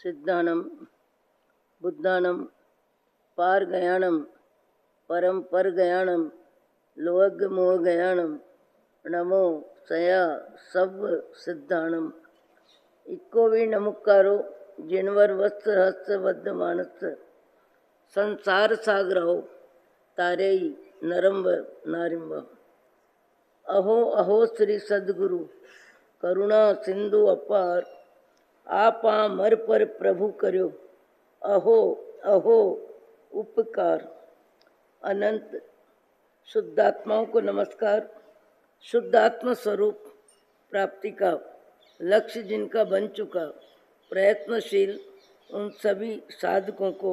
सिद्धानं बुद्धानं पारगयानं परम परगयानं लोकमोहगयानं नमो सया सव सिद्धानं। इको भी नमुकारो जिनवर वस्त्र हस्त बद्ध मानस संसार सागर हो तारे नरम्ब नारिम्ब। अहो अहो श्री सद्गुरु करुणा सिंधु अपार आपा मर पर प्रभु करो अहो अहो उपकार। अनंत शुद्धात्माओं को नमस्कार। शुद्धात्मा स्वरूप प्राप्ति का लक्ष्य जिनका बन चुका प्रयत्नशील उन सभी साधकों को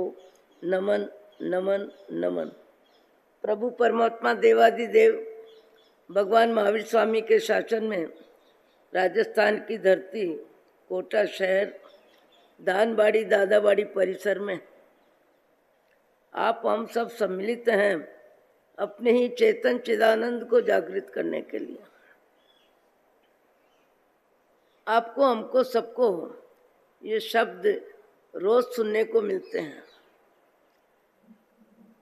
नमन नमन नमन। प्रभु परमात्मा देवादिदेव भगवान महावीर स्वामी के शासन में राजस्थान की धरती कोटा शहर दानबाड़ी दादाबाड़ी परिसर में आप हम सब सम्मिलित हैं अपने ही चेतन चिदानंद को जागृत करने के लिए। आपको हमको सबको ये शब्द रोज सुनने को मिलते हैं।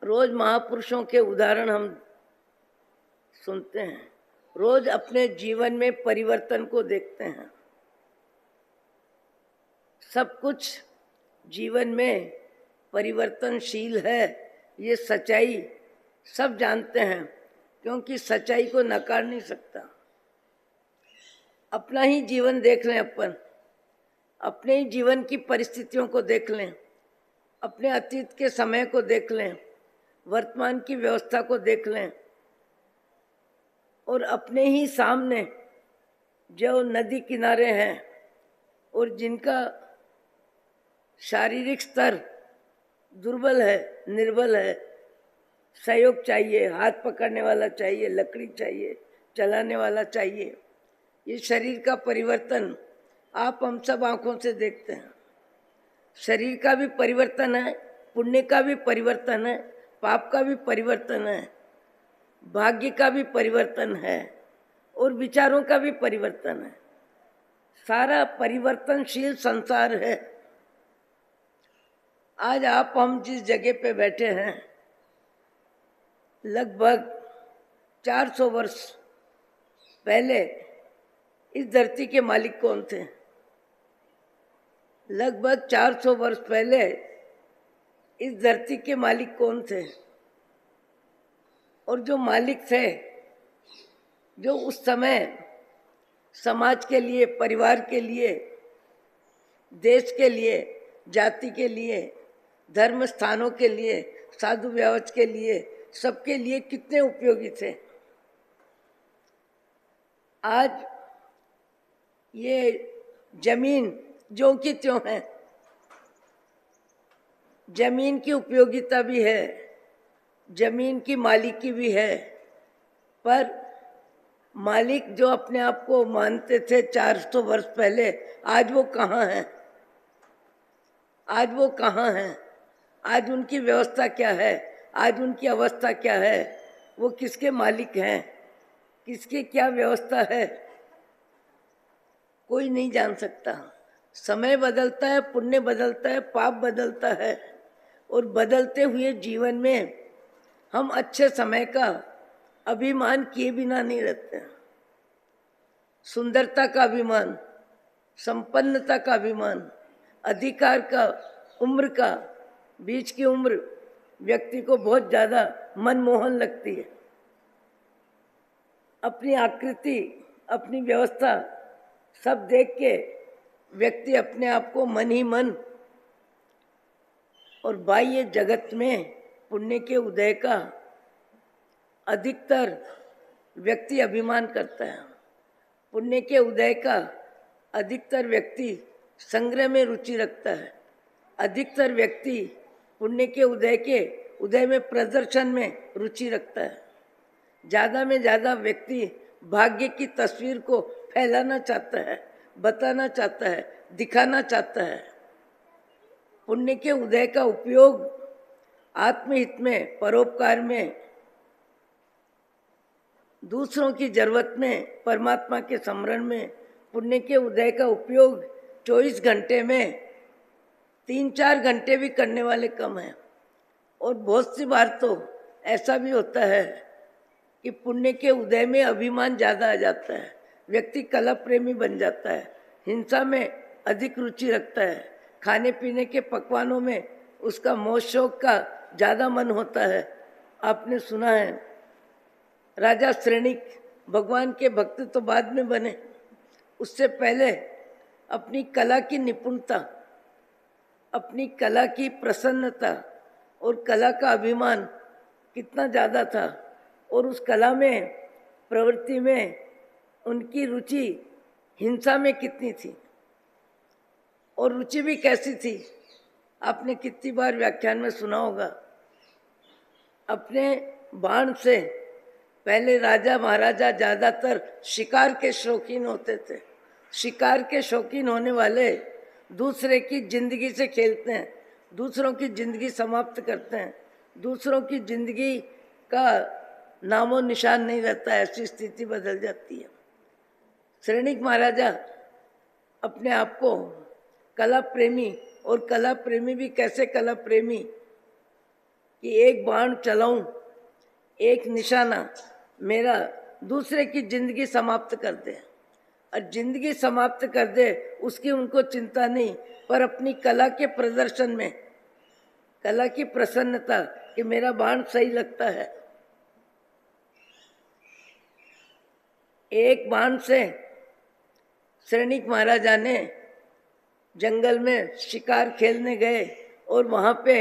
रोज महापुरुषों के उदाहरण हम सुनते हैं, रोज अपने जीवन में परिवर्तन को देखते हैं। सब कुछ जीवन में परिवर्तनशील है, ये सच्चाई सब जानते हैं, क्योंकि सच्चाई को नकार नहीं सकता। अपना ही जीवन देख लें, अपने ही जीवन की परिस्थितियों को देख लें, अपने अतीत के समय को देख लें, वर्तमान की व्यवस्था को देख लें और अपने ही सामने जो नदी किनारे हैं और जिनका शारीरिक स्तर दुर्बल है, निर्बल है, सहयोग चाहिए, हाथ पकड़ने वाला चाहिए, लकड़ी चाहिए, चलाने वाला चाहिए, ये शरीर का परिवर्तन आप हम सब आंखों से देखते हैं। शरीर का भी परिवर्तन है, पुण्य का भी परिवर्तन है, पाप का भी परिवर्तन है, भाग्य का भी परिवर्तन है और विचारों का भी परिवर्तन है। सारा परिवर्तनशील संसार है। आज आप हम जिस जगह पे बैठे हैं, लगभग 400 वर्ष पहले इस धरती के मालिक कौन थे? लगभग 400 वर्ष पहले इस धरती के मालिक कौन थे? और जो मालिक थे, जो उस समय समाज के लिए, परिवार के लिए, देश के लिए, जाति के लिए, धर्म स्थानों के लिए, साधु व्यवस्था के लिए, सबके लिए कितने उपयोगी थे। आज ये जमीन जो की त्यों है, जमीन की उपयोगिता भी है, जमीन की मालिकी भी है, पर मालिक जो अपने आप को मानते थे 400 वर्ष पहले, आज वो कहाँ हैं? आज वो कहाँ हैं? आज उनकी व्यवस्था क्या है? आज उनकी अवस्था क्या है? वो किसके मालिक हैं? किसकी क्या व्यवस्था है? कोई नहीं जान सकता। समय बदलता है, पुण्य बदलता है, पाप बदलता है और बदलते हुए जीवन में हम अच्छे समय का अभिमान किए बिना नहीं रहते हैं। सुंदरता का अभिमान, संपन्नता का अभिमान, अधिकार का, उम्र का, बीच की उम्र व्यक्ति को बहुत ज़्यादा मनमोहन लगती है। अपनी आकृति, अपनी व्यवस्था सब देख के व्यक्ति अपने आप को मन ही मन और बाह्य जगत में पुण्य के उदय का अधिकतर व्यक्ति अभिमान करता है। पुण्य के उदय का अधिकतर व्यक्ति संग्रह में रुचि रखता है। अधिकतर व्यक्ति पुण्य के उदय में प्रदर्शन में रुचि रखता है। ज़्यादा में ज़्यादा व्यक्ति भाग्य की तस्वीर को फैलाना चाहता है, बताना चाहता है, दिखाना चाहता है। पुण्य के उदय का उपयोग आत्महित में, परोपकार में, दूसरों की जरूरत में, परमात्मा के स्मरण में, पुण्य के उदय का उपयोग 24 घंटे में 3-4 घंटे भी करने वाले कम हैं। और बहुत सी बार तो ऐसा भी होता है कि पुण्य के उदय में अभिमान ज़्यादा आ जाता है, व्यक्ति कला प्रेमी बन जाता है, हिंसा में अधिक रुचि रखता है, खाने पीने के पकवानों में उसका मोह शौक का ज़्यादा मन होता है। आपने सुना है राजा श्रेणिक भगवान के भक्त तो बाद में बने, उससे पहले अपनी कला की निपुणता, अपनी कला की प्रसन्नता और कला का अभिमान कितना ज़्यादा था, और उस कला में प्रवृत्ति में उनकी रुचि हिंसा में कितनी थी और रुचि भी कैसी थी। आपने कितनी बार व्याख्यान में सुना होगा। अपने बाण से पहले राजा महाराजा ज़्यादातर शिकार के शौकीन होते थे। शिकार के शौकीन होने वाले दूसरे की जिंदगी से खेलते हैं, दूसरों की जिंदगी समाप्त करते हैं, दूसरों की जिंदगी का नामो निशान नहीं रहता, ऐसी स्थिति बदल जाती है। श्रेणिक महाराजा अपने आप को कला प्रेमी, और कला प्रेमी भी कैसे कला प्रेमी कि एक बाण चलाऊं, एक निशाना मेरा दूसरे की जिंदगी समाप्त कर दे, और जिंदगी समाप्त कर दे उसकी उनको चिंता नहीं, पर अपनी कला के प्रदर्शन में, कला की प्रसन्नता कि मेरा बाण सही लगता है। एक बाण से श्रेणिक महाराजा ने जंगल में शिकार खेलने गए और वहाँ पे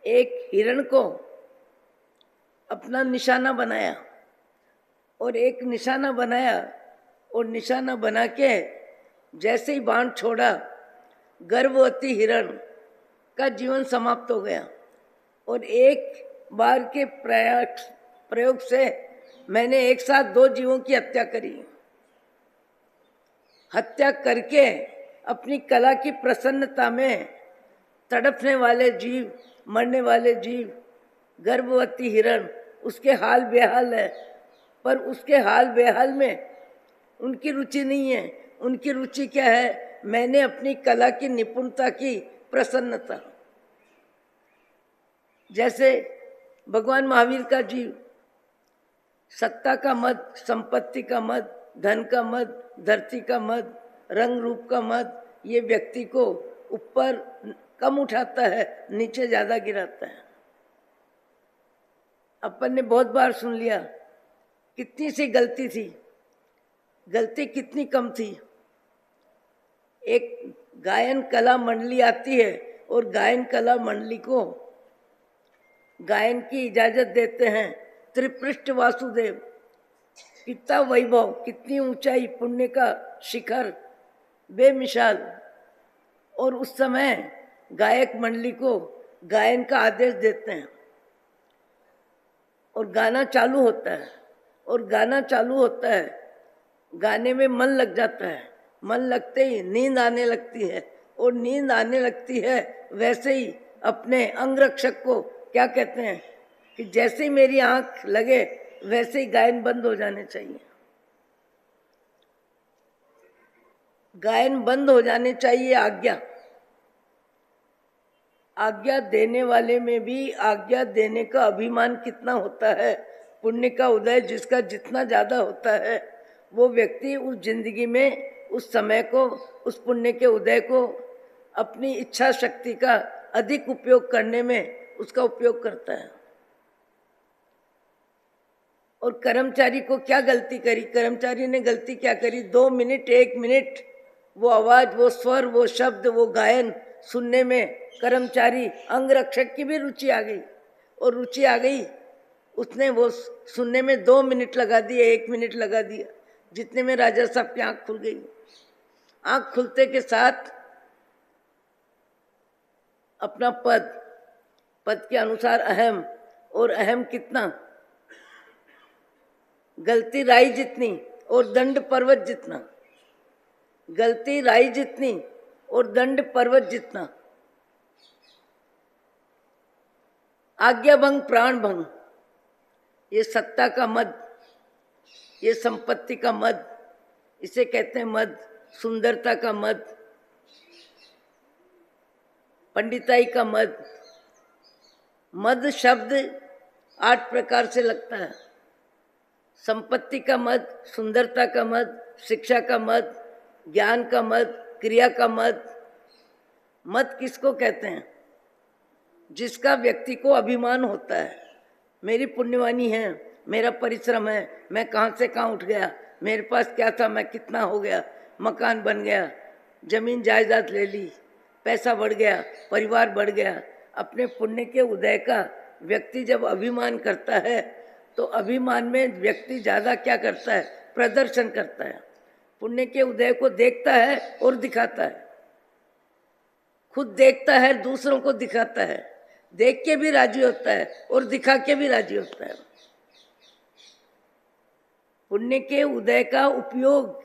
एक हिरण को अपना निशाना बनाया, और एक निशाना बनाया और निशाना बना के जैसे ही बाण छोड़ा, गर्भवती हिरण का जीवन समाप्त हो गया। और एक बार के प्रयोग से मैंने एक साथ 2 जीवों की हत्या करी। हत्या करके अपनी कला की प्रसन्नता में तड़पने वाले जीव, मरने वाले जीव, गर्भवती हिरण, उसके हाल बेहाल है, पर उसके हाल बेहाल में उनकी रुचि नहीं है। उनकी रुचि क्या है? मैंने अपनी कला की निपुणता की प्रसन्नता। जैसे भगवान महावीर का जीव सत्ता का मद, संपत्ति का मद, धन का मद, धरती का मद, रंग रूप का मद, ये व्यक्ति को ऊपर कम उठाता है, नीचे ज्यादा गिराता है। अपन ने बहुत बार सुन लिया, कितनी सी गलती थी, गलती कितनी कम थी। एक गायन कला मंडली आती है और गायन कला मंडली को गायन की इजाजत देते हैं त्रिपृष्ठ वासुदेव। कितना वैभव, कितनी ऊंचाई, पुण्य का शिखर बेमिसाल। और उस समय गायक मंडली को गायन का आदेश देते हैं और गाना चालू होता है, और गाना चालू होता है, गाने में मन लग जाता है, मन लगते ही नींद आने लगती है, और नींद आने लगती है वैसे ही अपने अंगरक्षक को क्या कहते हैं कि जैसे ही मेरी आंख लगे वैसे ही गायन बंद हो जाने चाहिए। गायन बंद हो जाने चाहिए। आज्ञा देने वाले में भी आज्ञा देने का अभिमान कितना होता है। पुण्य का उदय जिसका जितना ज्यादा होता है, वो व्यक्ति उस जिंदगी में उस समय को, उस पुण्य के उदय को अपनी इच्छा शक्ति का अधिक उपयोग करने में उसका उपयोग करता है। और कर्मचारी को क्या गलती करी? कर्मचारी ने गलती क्या करी? 2 मिनट 1 मिनट वो आवाज, वो स्वर, वो शब्द, वो गायन सुनने में कर्मचारी अंगरक्षक की भी रुचि आ गई, और रुचि आ गई, उसने वो सुनने में 2 मिनट लगा दिए, 1 मिनट लगा दिया, जितने में राजा साहब की आंख खुल गई। आंख खुलते के साथ अपना पद के अनुसार अहम, और अहम कितना, गलती राई जितनी और दंड पर्वत जितना, गलती राई जितनी और दंड पर्वत जितना। आज्ञा भंग प्राण भंग, ये सत्ता का मद, ये संपत्ति का मद, इसे कहते हैं मद, सुंदरता का मद। पंडिताई का मद। मद शब्द 8 प्रकार से लगता है। संपत्ति का मद, सुंदरता का मद, शिक्षा का मद, ज्ञान का मद, क्रिया का मद। मद किसको कहते हैं? जिसका व्यक्ति को अभिमान होता है, मेरी पुण्यवानी है, मेरा परिश्रम है, मैं कहाँ से कहाँ उठ गया, मेरे पास क्या था, मैं कितना हो गया, मकान बन गया, जमीन जायदाद ले ली, पैसा बढ़ गया, परिवार बढ़ गया। अपने पुण्य के उदय का व्यक्ति जब अभिमान करता है तो अभिमान में व्यक्ति ज़्यादा क्या करता है? प्रदर्शन करता है। पुण्य के उदय को देखता है और दिखाता है, खुद देखता है, दूसरों को दिखाता है, देख के भी राजी होता है और दिखा के भी राजी होता है। पुण्य के उदय का उपयोग,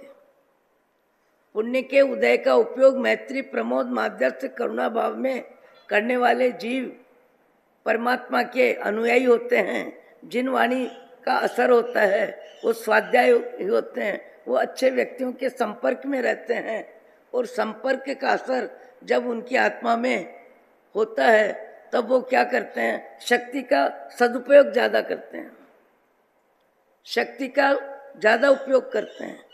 पुण्य के उदय का उपयोग मैत्री, प्रमोद, माध्यस्थ, करुणा भाव में करने वाले जीव परमात्मा के अनुयायी होते हैं। जिन वाणी का असर होता है वो स्वाध्याय होते हैं, वो अच्छे व्यक्तियों के संपर्क में रहते हैं और संपर्क का असर जब उनकी आत्मा में होता है तब वो क्या करते हैं? शक्ति का सदुपयोग ज़्यादा करते हैं, शक्ति का ज़्यादा उपयोग करते हैं।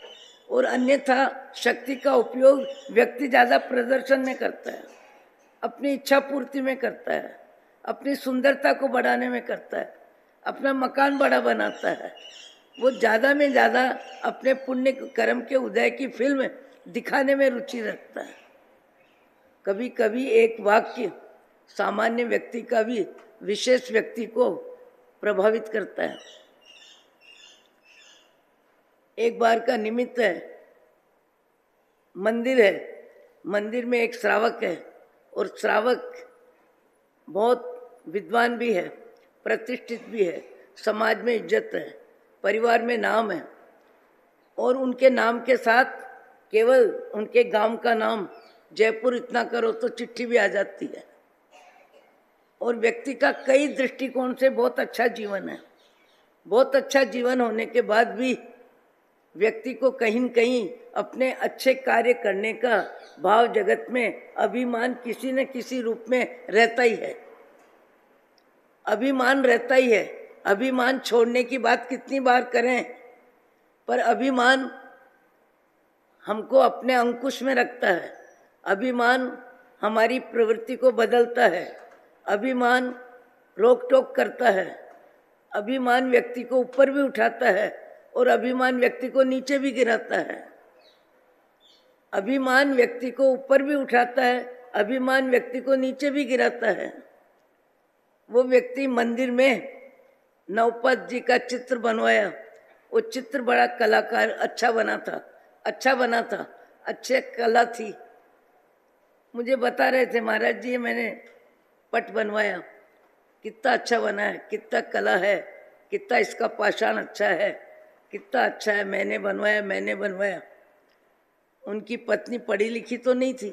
और अन्यथा शक्ति का उपयोग व्यक्ति ज़्यादा प्रदर्शन में करता है, अपनी इच्छा पूर्ति में करता है, अपनी सुंदरता को बढ़ाने में करता है, अपना मकान बड़ा बनाता है। वो ज़्यादा में ज़्यादा अपने पुण्य कर्म के उदय की फिल्म दिखाने में रुचि रखता है। कभी कभी एक वाक्य सामान्य व्यक्ति का भी विशेष व्यक्ति को प्रभावित करता है। एक बार का निमित्त है, मंदिर है, मंदिर में एक श्रावक है और श्रावक बहुत विद्वान भी है, प्रतिष्ठित भी है, समाज में इज्जत है, परिवार में नाम है और उनके नाम के साथ केवल उनके गांव का नाम जयपुर इतना करो तो चिट्ठी भी आ जाती है। और व्यक्ति का कई दृष्टिकोण से बहुत अच्छा जीवन है। बहुत अच्छा जीवन होने के बाद भी व्यक्ति को कहीं न कहीं अपने अच्छे कार्य करने का भाव जगत में अभिमान किसी न किसी रूप में रहता ही है, अभिमान रहता ही है। अभिमान छोड़ने की बात कितनी बार करें, पर अभिमान हमको अपने अंकुश में रखता है। अभिमान हमारी प्रवृत्ति को बदलता है, अभिमान रोक टोक करता है, अभिमान व्यक्ति को ऊपर भी उठाता है और अभिमान व्यक्ति को नीचे भी गिराता है। अभिमान व्यक्ति को ऊपर भी उठाता है, अभिमान व्यक्ति को नीचे भी गिराता है। वो व्यक्ति मंदिर में नवपत जी का चित्र बनवाया, वो चित्र बड़ा कलाकार अच्छा बना था, अच्छे कला थी। मुझे बता रहे थे, महाराज जी मैंने पट बनवाया, कितना अच्छा बना है, कितना कला है, कितना इसका पाषाण अच्छा है, कितना अच्छा है, मैंने बनवाया। उनकी पत्नी पढ़ी लिखी तो नहीं थी।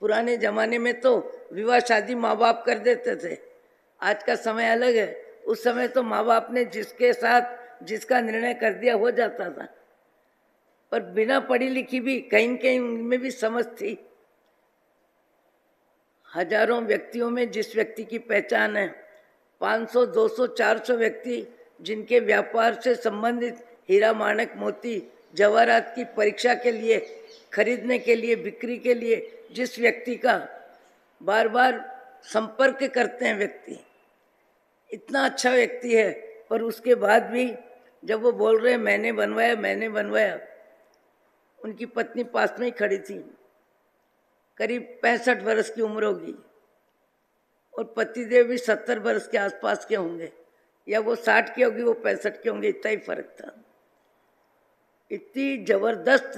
पुराने ज़माने में तो विवाह शादी माँ बाप कर देते थे, आज का समय अलग है। उस समय तो माँ बाप ने जिसके साथ जिसका निर्णय कर दिया हो जाता था, पर बिना पढ़ी लिखी भी कहीं न कहीं उनमें भी समझ थी। हजारों व्यक्तियों में जिस व्यक्ति की पहचान है, 500, 200, 400 व्यक्ति जिनके व्यापार से संबंधित हीरा, माणक, मोती, जवाहरात की परीक्षा के लिए, खरीदने के लिए, बिक्री के लिए जिस व्यक्ति का बार बार संपर्क करते हैं व्यक्ति, इतना अच्छा व्यक्ति है, पर उसके बाद भी जब वो बोल रहे हैं मैंने बनवाया, उनकी पत्नी पास में ही खड़ी थी, करीब 65 वर्ष की उम्र होगी और पतिदेव भी 70 वर्ष के आसपास के होंगे, या वो 60 के होगी, वो 65 के होंगे, इतना ही फर्क था। इतनी जबरदस्त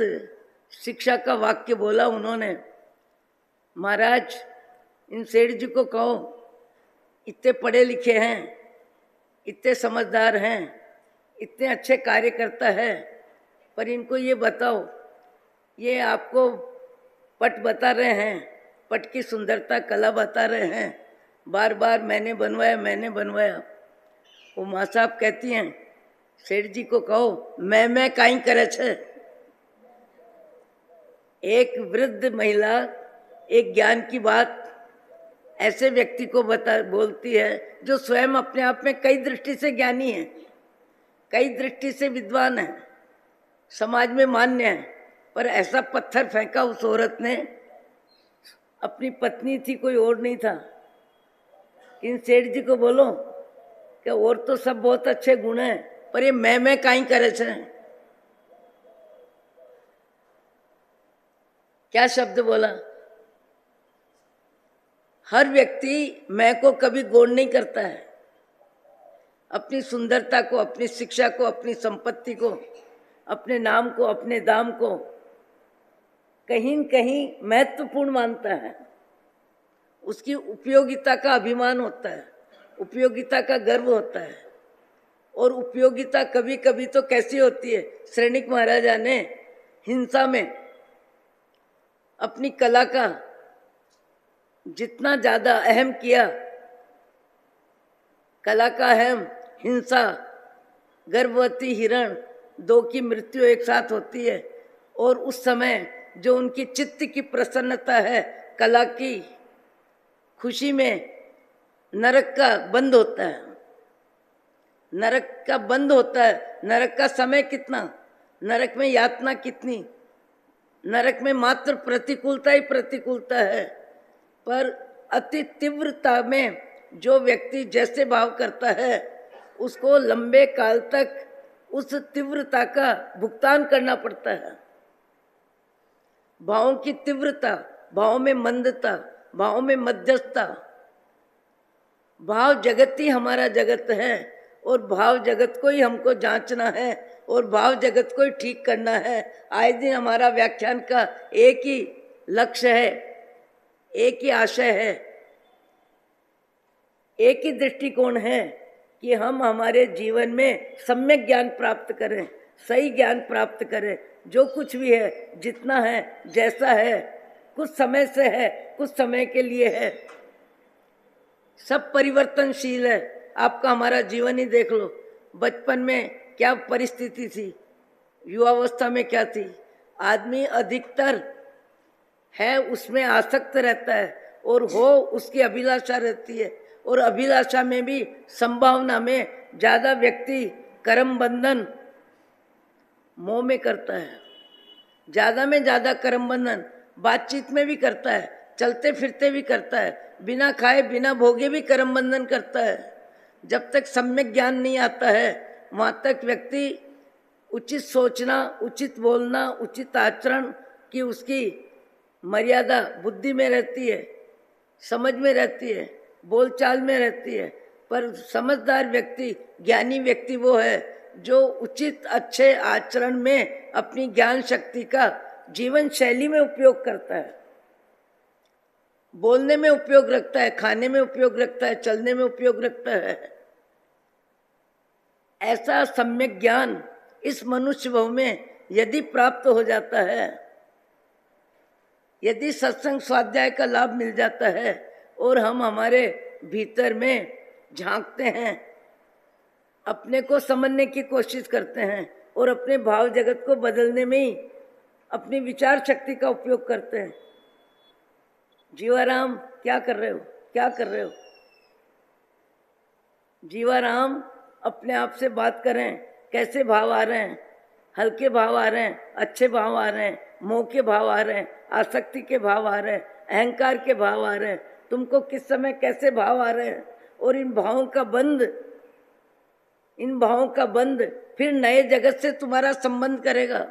शिक्षा का वाक्य बोला उन्होंने। महाराज इन सेठ जी को कहो, इतने पढ़े लिखे हैं, इतने समझदार हैं, इतने अच्छे कार्य करता है, पर इनको ये बताओ, ये आपको पट बता रहे हैं, पट की सुंदरता, कला बता रहे हैं, बार बार मैंने बनवाया। वो माँ साहब कहती हैं सेठ जी को कहो मैं काई करे छे। एक वृद्ध महिला एक ज्ञान की बात ऐसे व्यक्ति को बोलती है जो स्वयं अपने आप में कई दृष्टि से ज्ञानी है, कई दृष्टि से विद्वान है, समाज में मान्य है, पर ऐसा पत्थर फेंका उस औरत ने, अपनी पत्नी थी, कोई और नहीं था। इन सेठ जी को बोलो कि और तो सब बहुत अच्छे गुण हैं, पर ये मैं काई करे छे। क्या शब्द बोला? हर व्यक्ति मैं को कभी गौण नहीं करता है। अपनी सुंदरता को, अपनी शिक्षा को, अपनी संपत्ति को, अपने नाम को, अपने दाम को कहीं न कहीं महत्वपूर्ण मानता है। उसकी उपयोगिता का अभिमान होता है, उपयोगिता का गर्व होता है। और उपयोगिता कभी कभी तो कैसी होती है, श्रेणिक महाराजा ने हिंसा में अपनी कला का जितना ज्यादा अहम किया, कला का अहम, हिंसा, गर्भवती हिरण, दो की मृत्यु एक साथ होती है। और उस समय जो उनकी चित्त की प्रसन्नता है, कला की खुशी में नरक का बंद होता है, नरक का बंद होता है। नरक का समय कितना, नरक में यातना कितनी, नरक में मात्र प्रतिकूलता ही प्रतिकूलता है। पर अति तीव्रता में जो व्यक्ति जैसे भाव करता है, उसको लंबे काल तक उस तीव्रता का भुगतान करना पड़ता है। भावों की तीव्रता, भाव में मंदता, भाव में मध्यस्थता। भाव जगत ही हमारा जगत है और भाव जगत को ही हमको जांचना है और भाव जगत को ही ठीक करना है। आए दिन हमारा व्याख्यान का एक ही लक्ष्य है, एक ही आशय है, एक ही दृष्टिकोण है कि हम हमारे जीवन में सम्यक ज्ञान प्राप्त करें, सही ज्ञान प्राप्त करें। जो कुछ भी है, जितना है, जैसा है, कुछ समय से है, कुछ समय के लिए है, सब परिवर्तनशील है। आपका हमारा जीवन ही देख लो, बचपन में क्या परिस्थिति थी, युवावस्था में क्या थी। आदमी अधिकतर है उसमें आसक्त रहता है और हो उसकी अभिलाषा रहती है। और अभिलाषा में भी, संभावना में ज़्यादा व्यक्ति कर्म बंधन मोह में करता है। ज़्यादा में ज़्यादा कर्म बंधन बातचीत में भी करता है, चलते फिरते भी करता है, बिना खाए बिना भोगे भी कर्म बंधन करता है। जब तक सम्यक ज्ञान नहीं आता है, वहाँ तक व्यक्ति उचित सोचना, उचित बोलना, उचित आचरण की उसकी मर्यादा बुद्धि में रहती है, समझ में रहती है, बोलचाल में रहती है। पर समझदार व्यक्ति, ज्ञानी व्यक्ति वो है जो उचित अच्छे आचरण में अपनी ज्ञान शक्ति का जीवन शैली में उपयोग करता है, बोलने में उपयोग रखता है, खाने में उपयोग रखता है, चलने में उपयोग रखता है। ऐसा सम्यक ज्ञान इस मनुष्य भाव में यदि प्राप्त हो जाता है, यदि सत्संग स्वाध्याय का लाभ मिल जाता है और हम हमारे भीतर में झांकते हैं, अपने को समझने की कोशिश करते हैं और अपने भाव जगत को बदलने में ही अपनी विचार शक्ति का उपयोग करते हैं। जीवाराम क्या कर रहे हो, क्या कर रहे हो? जीवाराम अपने आप से बात करें, कैसे भाव आ रहे हैं, हल्के भाव आ रहे हैं, अच्छे भाव आ रहे हैं, मोह के भाव आ रहे हैं, आसक्ति के भाव आ रहे हैं, अहंकार के भाव आ रहे हैं, तुमको किस समय कैसे भाव आ रहे हैं। और इन भावों का बंध, इन भावों का बंध फिर नए जगत से तुम्हारा संबंध करेगा,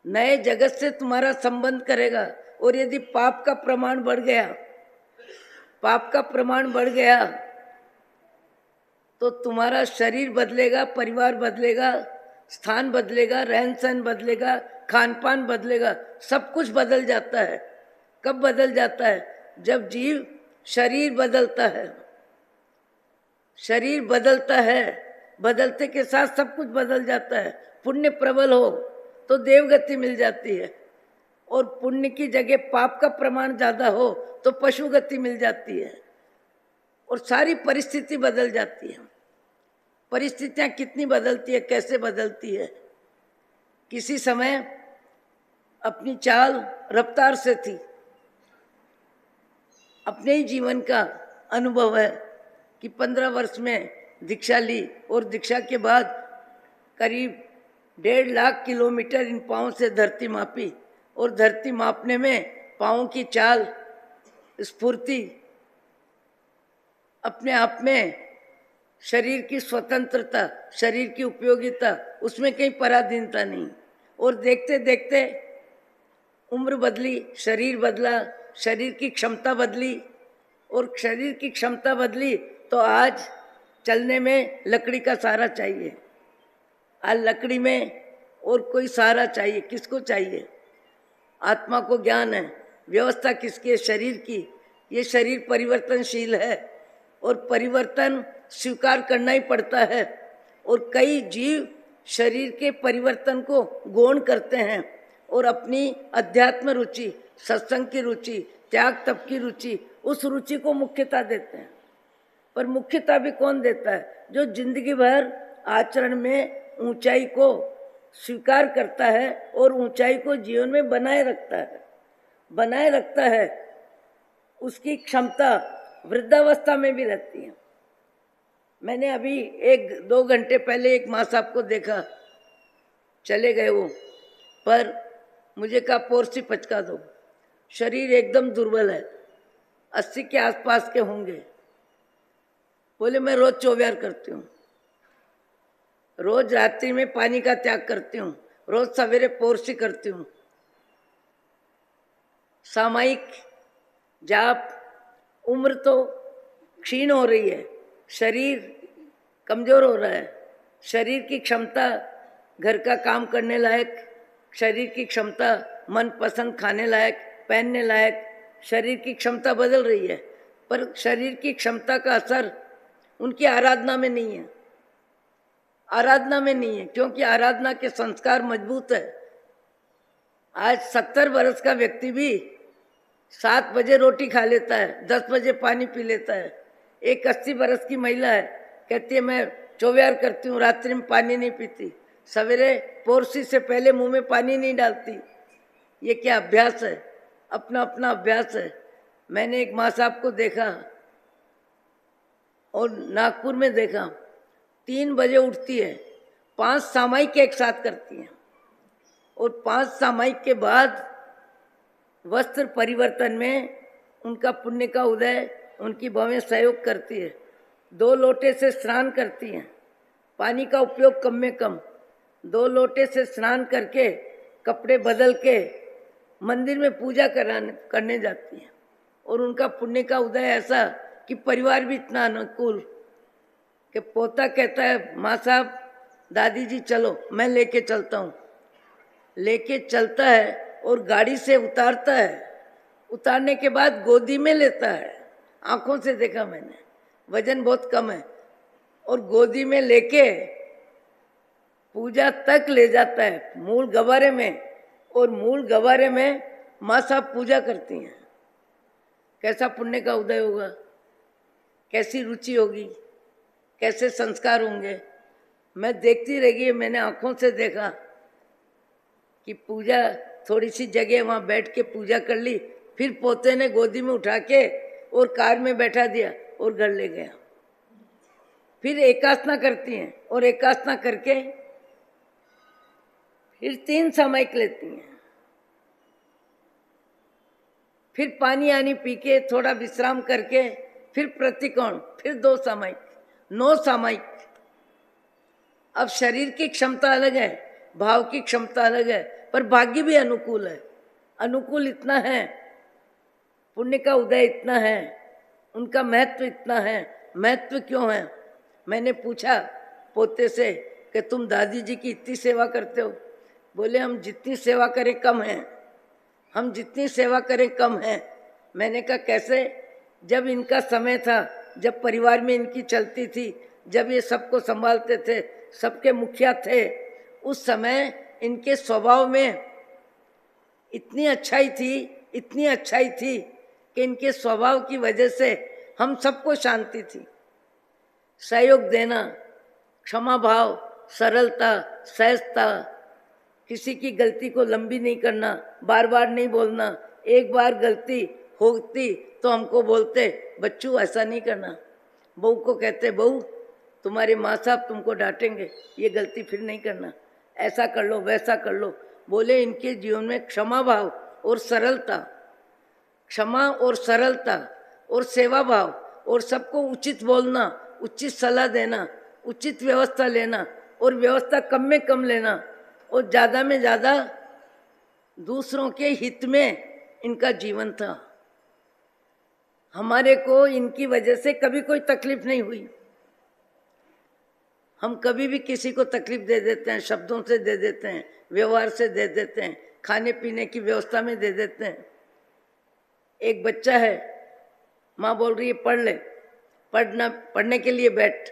नए जगत से तुम्हारा संबंध करेगा। और यदि पाप का प्रमाण बढ़ गया, पाप का प्रमाण बढ़ गया, तो तुम्हारा शरीर बदलेगा, परिवार बदलेगा, स्थान बदलेगा, रहन सहन बदलेगा, खान पान बदलेगा, सब कुछ बदल जाता है। कब बदल जाता है? जब जीव शरीर बदलता है, शरीर बदलता है, बदलते के साथ सब कुछ बदल जाता है। पुण्य प्रबल हो तो देवगति मिल जाती है, और पुण्य की जगह पाप का प्रमाण ज्यादा हो तो पशु गति मिल जाती है, और सारी परिस्थिति बदल जाती है। परिस्थितियां कितनी बदलती है, कैसे बदलती है। किसी समय अपनी चाल रफ्तार से थी, अपने ही जीवन का अनुभव है कि 15 वर्ष में दीक्षा ली और दीक्षा के बाद करीब 1.5 लाख किलोमीटर इन पाँव से धरती मापी और धरती मापने में पाँव की चाल, स्फूर्ति, अपने आप में शरीर की स्वतंत्रता, शरीर की उपयोगिता, उसमें कहीं पराधीनता नहीं। और देखते देखते उम्र बदली, शरीर बदला, शरीर की क्षमता बदली और शरीर की क्षमता बदली तो आज चलने में लकड़ी का सहारा चाहिए। आज लकड़ी में और कोई सहारा चाहिए, किसको चाहिए? आत्मा को ज्ञान है, व्यवस्था किसकी है? शरीर की। ये शरीर परिवर्तनशील है और परिवर्तन स्वीकार करना ही पड़ता है। और कई जीव शरीर के परिवर्तन को गौण करते हैं और अपनी अध्यात्म रुचि, सत्संग की रुचि, त्याग तप की रुचि, उस रुचि को मुख्यता देते हैं। पर मुख्यता भी कौन देता है? जो जिंदगी भर आचरण में ऊंचाई को स्वीकार करता है और ऊंचाई को जीवन में बनाए रखता है। उसकी क्षमता वृद्धावस्था में भी रहती है। मैंने अभी 1-2 घंटे पहले एक माँ साहब को देखा, चले गए वो, पर मुझे कहा पोरसी पचका दो, शरीर एकदम दुर्बल है, 80 के आसपास के होंगे। बोले मैं रोज चौव्यार करती हूँ, रोज रात्रि में पानी का त्याग करती हूँ, रोज सवेरे पोरसी करती हूँ, सामायिक जाप। उम्र तो क्षीण हो रही है, शरीर कमजोर हो रहा है, शरीर की क्षमता घर का काम करने लायक, शरीर की क्षमता मन पसंद खाने लायक, पहनने लायक, शरीर की क्षमता बदल रही है। पर शरीर की क्षमता का असर उनकी आराधना में नहीं है, आराधना में नहीं है, क्योंकि आराधना के संस्कार मजबूत है। आज 70 वर्ष का व्यक्ति भी 7 बजे रोटी खा लेता है, 10 बजे पानी पी लेता है। एक 80 वर्ष की महिला है, कहती है मैं चौव्यार करती हूँ, रात्रि में पानी नहीं पीती, सवेरे पोरसी से पहले मुंह में पानी नहीं डालती। ये क्या अभ्यास है? अपना अपना अभ्यास है। मैंने एक माँ साहब को देखा और नागपुर में देखा, 3 बजे उठती है, 5 सामायिक एक साथ करती हैं और 5 सामायिक के बाद वस्त्र परिवर्तन में उनका पुण्य का उदय, उनकी भवें सहयोग करती है। 2 लोटे से स्नान करती हैं, पानी का उपयोग कम में कम। 2 लोटे से स्नान करके कपड़े बदल के मंदिर में पूजा करने जाती हैं और उनका पुण्य का उदय ऐसा कि परिवार भी इतना अनुकूल कि पोता कहता है माँ साहब, दादी जी चलो, मैं लेके चलता हूँ। लेके चलता है और गाड़ी से उतारता है, उतारने के बाद गोदी में लेता है। आंखों से देखा मैंने, वजन बहुत कम है, और गोदी में लेके पूजा तक ले जाता है मूल गवारे में, और मूल गवारे में माँ साहब पूजा करती हैं। कैसा पुण्य का उदय होगा, कैसी रुचि होगी, कैसे संस्कार होंगे। मैं देखती रह गई, मैंने आंखों से देखा कि पूजा, थोड़ी सी जगह वहाँ बैठ के पूजा कर ली, फिर पोते ने गोदी में उठा के और कार में बैठा दिया और घर ले गया। फिर एकासना करती हैं और एकासना करके फिर 3 सामायिक लेती हैं, फिर पानी आनी पी के थोड़ा विश्राम करके फिर प्रतिकोण, फिर 2 सामायिक, 9 सामायिक। अब शरीर की क्षमता अलग है, भाव की क्षमता अलग है, पर भाग्य भी अनुकूल है। अनुकूल इतना है, पुण्य का उदय इतना है, उनका महत्व इतना है। महत्व क्यों है? मैंने पूछा पोते से कि तुम दादी जी की इतनी सेवा करते हो? बोले हम जितनी सेवा करें कम है, हम जितनी सेवा करें कम है। मैंने कहा कैसे? जब इनका समय था, जब परिवार में इनकी चलती थी, जब ये सबको संभालते थे, सबके मुखिया थे, उस समय इनके स्वभाव में इतनी अच्छाई थी, इतनी अच्छाई थी कि इनके स्वभाव की वजह से हम सबको शांति थी। सहयोग देना, क्षमा भाव, सरलता, सहजता, किसी की गलती को लंबी नहीं करना, बार बार नहीं बोलना। एक बार गलती होती तो हमको बोलते बच्चू ऐसा नहीं करना। बहू को कहते बहू तुम्हारे माँ साहब तुमको डांटेंगे, ये गलती फिर नहीं करना, ऐसा कर लो वैसा कर लो। बोले इनके जीवन में क्षमा भाव और सरलता, क्षमा और सरलता और सेवा भाव और सबको उचित बोलना, उचित सलाह देना, उचित व्यवस्था लेना और व्यवस्था कम में कम लेना और ज़्यादा में ज़्यादा दूसरों के हित में इनका जीवन था। हमारे को इनकी वजह से कभी कोई तकलीफ नहीं हुई। हम कभी भी किसी को तकलीफ दे देते हैं, शब्दों से दे देते हैं, व्यवहार से दे देते हैं, खाने पीने की व्यवस्था में दे देते हैं। एक बच्चा है, माँ बोल रही है पढ़ ले, पढ़ने के लिए बैठ,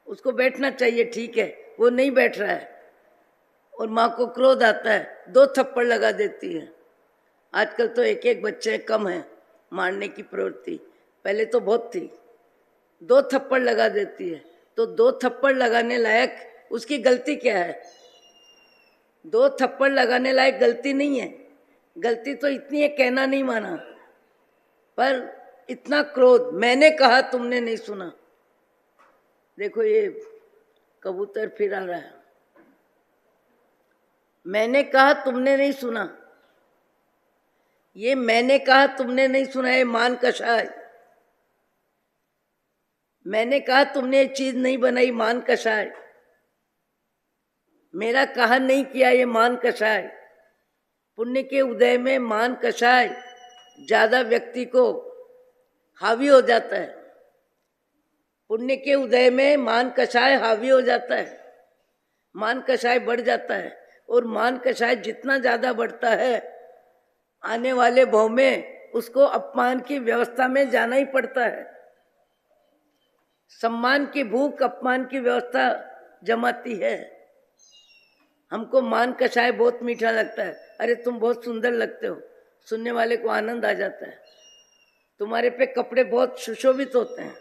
उसको बैठना चाहिए, ठीक है, वो नहीं बैठ रहा है और माँ को क्रोध आता है, 2 थप्पड़ लगा देती है। आजकल तो एक एक बच्चे कम है मारने की प्रवृत्ति, पहले तो बहुत थी। 2 थप्पड़ लगा देती है, तो 2 थप्पड़ लगाने लायक उसकी गलती क्या है? 2 थप्पड़ लगाने लायक गलती नहीं है। गलती तो इतनी है कहना नहीं माना, पर इतना क्रोध, मैंने कहा तुमने नहीं सुना। देखो ये कबूतर फिर आ रहा है, मैंने कहा तुमने नहीं सुना, ये मैंने कहा तुमने नहीं सुना, ये मान कषाय। मैंने कहा तुमने ये चीज नहीं बनाई, मान कषाय। मेरा कहा नहीं किया, ये मान कषाय। पुण्य के उदय में मान कषाय ज्यादा व्यक्ति को हावी हो जाता है। पुण्य के उदय में मान कषाय हावी हो जाता है, मान कषाय बढ़ जाता है और मान कषाय जितना ज्यादा बढ़ता है आने वाले भव में उसको अपमान की व्यवस्था में जाना ही पड़ता है। सम्मान की भूख अपमान की व्यवस्था जमाती है। हमको मान कषाय बहुत मीठा लगता है, अरे तुम बहुत सुंदर लगते हो, सुनने वाले को आनंद आ जाता है। तुम्हारे पे कपड़े बहुत सुशोभित होते हैं,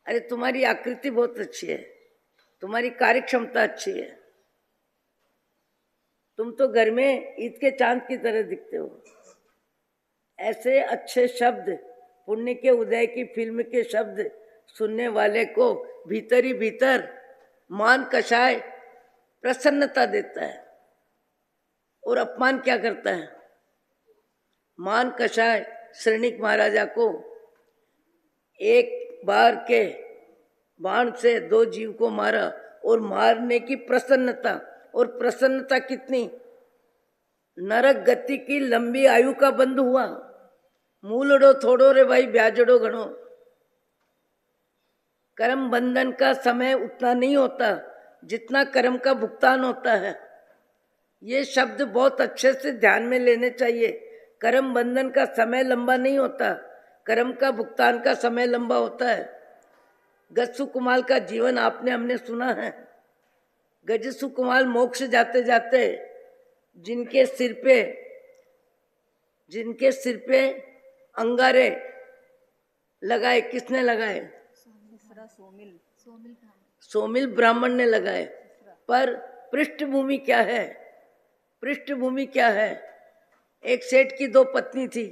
अरे तुम्हारी आकृति बहुत अच्छी है, तुम्हारी कार्य क्षमता अच्छी है, तुम तो घर में ईद के चांद की तरह दिखते हो। ऐसे अच्छे शब्द, पुण्य के उदय की फिल्म के शब्द सुनने वाले को भीतर ही भीतर मान कषाय प्रसन्नता देता है। और अपमान क्या करता है? मान कषाय श्रेणिक महाराजा को एक बार के बाण से 2 जीव को मारा और मारने की प्रसन्नता, और प्रसन्नता कितनी, नरक गति की लंबी आयु का बंध हुआ। मूलड़ो थोड़ो रे भाई ब्याजड़ो घणो। कर्म बंधन का समय उतना नहीं होता जितना कर्म का भुगतान होता है। ये शब्द बहुत अच्छे से ध्यान में लेने चाहिए। कर्म बंधन का समय लंबा नहीं होता, कर्म का भुगतान का समय लंबा होता है। गज सुकुमाल का जीवन आपने हमने सुना है। गज सुकुमाल मोक्ष जाते जाते जिनके सिर पे अंगारे लगाए, किसने लगाए? सोमिल ब्राह्मण ने लगाए। पर पृष्ठभूमि क्या है? पृष्ठभूमि क्या है? एक सेठ की 2 पत्नी थी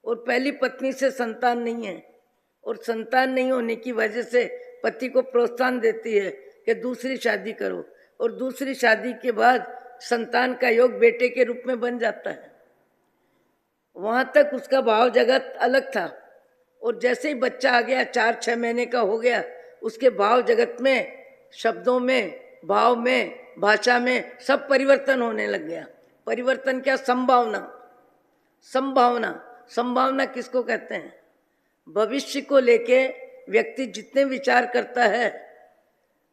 और पहली पत्नी से संतान नहीं है, और संतान नहीं होने की वजह से पति को प्रोत्साहन देती है कि दूसरी शादी करो, और दूसरी शादी के बाद संतान का योग बेटे के रूप में बन जाता है। वहां तक उसका भाव जगत अलग था, और जैसे ही बच्चा आ गया, 4-6 महीने का हो गया, उसके भाव जगत में, शब्दों में, भाव में, भाषा में सब परिवर्तन होने लग गया। परिवर्तन क्या? संभावना। संभावना, संभावना किसको कहते हैं? भविष्य को लेके व्यक्ति जितने विचार करता है